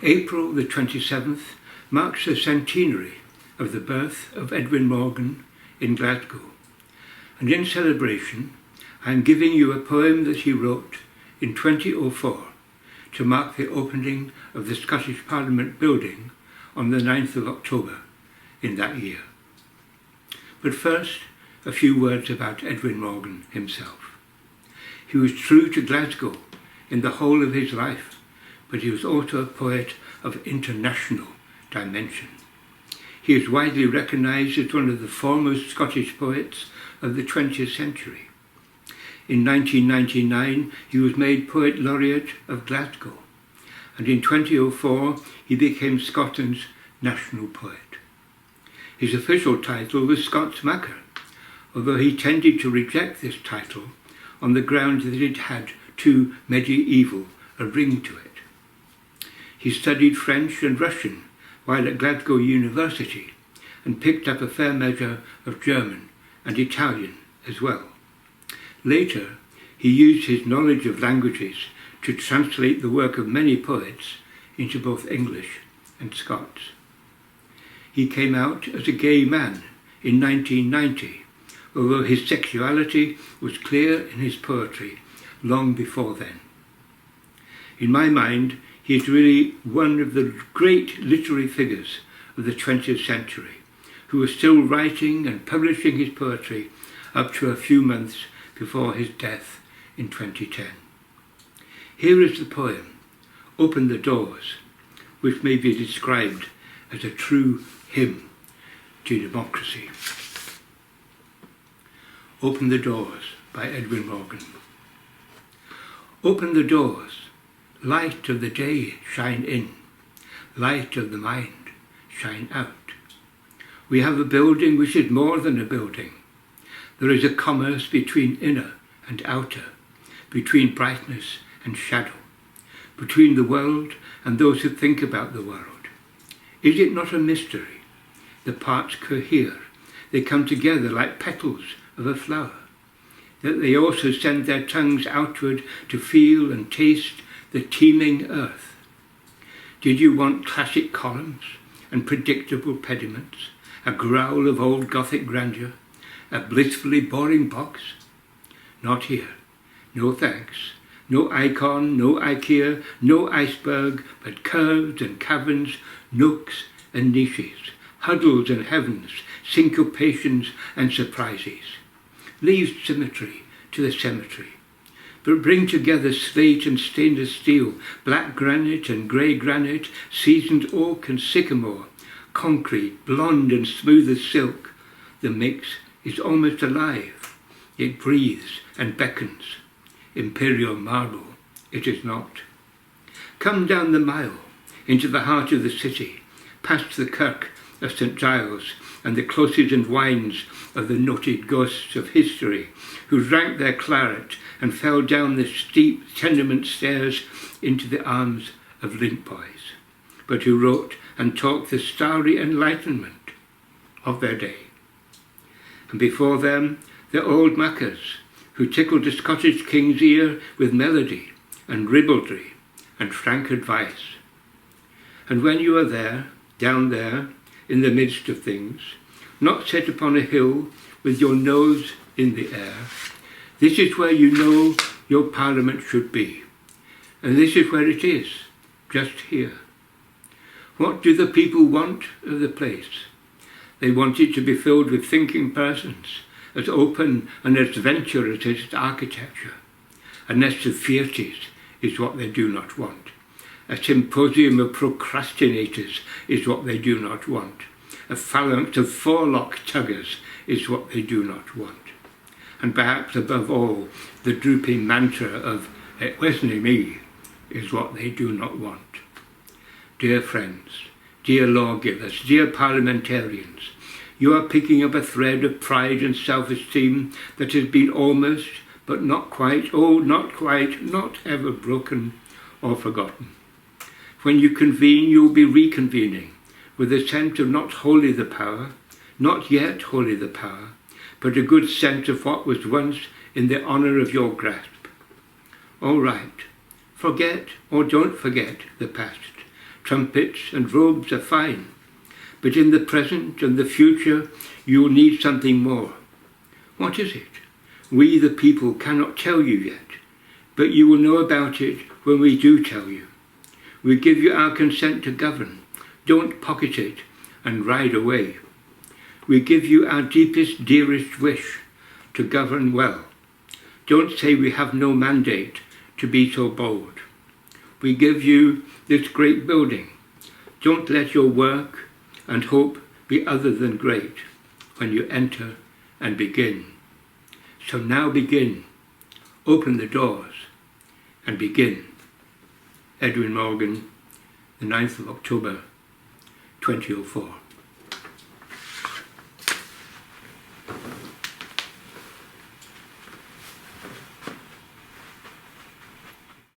April the 27th marks the centenary of the birth of Edwin Morgan in Glasgow, and in celebration I am giving you a poem that he wrote in 2004 to mark the opening of the Scottish Parliament building on the 9th of October in that year. But first, a few words about Edwin Morgan himself. He was true to Glasgow in the whole of his life, but he was also a poet of international dimension. He is widely recognised as one of the foremost Scottish poets of the 20th century. In 1999, he was made Poet Laureate of Glasgow, and in 2004, he became Scotland's national poet. His official title was Scots Macker, although he tended to reject this title on the ground that it had too medieval a ring to it. He studied French and Russian while at Glasgow University and picked up a fair measure of German and Italian as well. Later, he used his knowledge of languages to translate the work of many poets into both English and Scots. He came out as a gay man in 1990, although his sexuality was clear in his poetry long before then. In my mind, he is really one of the great literary figures of the 20th century, who was still writing and publishing his poetry up to a few months before his death in 2010. Here is the poem, Open the Doors, which may be described as a true hymn to democracy. Open the Doors by Edwin Morgan. Open the doors, light of the day shine in, light of the mind shine out. We have a building which is more than a building. There is a commerce between inner and outer, between brightness and shadow, between the world and those who think about the world. Is it not a mystery? The parts cohere, they come together like petals of a flower, that they also send their tongues outward to feel and taste the teeming earth. Did you want classic columns and predictable pediments, a growl of old Gothic grandeur, a blissfully boring box? Not here. No thanks. No icon, no IKEA, no iceberg, but curves and caverns, nooks and niches, huddles and heavens, syncopations and surprises. Leave symmetry to the cemetery, but bring together slate and stainless steel, black granite and grey granite, seasoned oak and sycamore, concrete, blonde and smooth as silk. The mix is almost alive. It breathes and beckons. Imperial marble, it is not. Come down the mile, into the heart of the city, past the kirk of St. Giles and the closes and wines of the noted ghosts of history, who drank their claret and fell down the steep tenement stairs into the arms of link boys, but who wrote and talked the starry enlightenment of their day. And before them, the old Mackers, who tickled the Scottish king's ear with melody and ribaldry and frank advice. And when you are there, down there, in the midst of things, not set upon a hill with your nose in the air, this is where you know your parliament should be. And this is where it is, just here. What do the people want of the place? They want it to be filled with thinking persons, as open and as adventurous as its architecture. A nest of fierties is what they do not want. A symposium of procrastinators is what they do not want. A phalanx of forelock tuggers is what they do not want. And perhaps above all, the drooping mantra of "it wasn't me" is what they do not want. Dear friends, dear lawgivers, dear parliamentarians, you are picking up a thread of pride and self-esteem that has been almost, but not quite, not ever broken or forgotten. When you convene, you will be reconvening with a sense of not wholly the power, not yet wholly the power, but a good sense of what was once in the honour of your grasp. All right, forget or don't forget the past. trumpets and robes are fine, but in the present and the future you'll need something more. What is it? We the people cannot tell you yet, but you will know about it when we do tell you. We give you our consent to govern. Don't pocket it and ride away. We give you our deepest, dearest wish to govern well. Don't say we have no mandate to be so bold. We give you this great building. Don't let your work and hope be other than great when you enter and begin. So now begin. Open the doors and begin. Edwin Morgan, the 9th of October, 2004.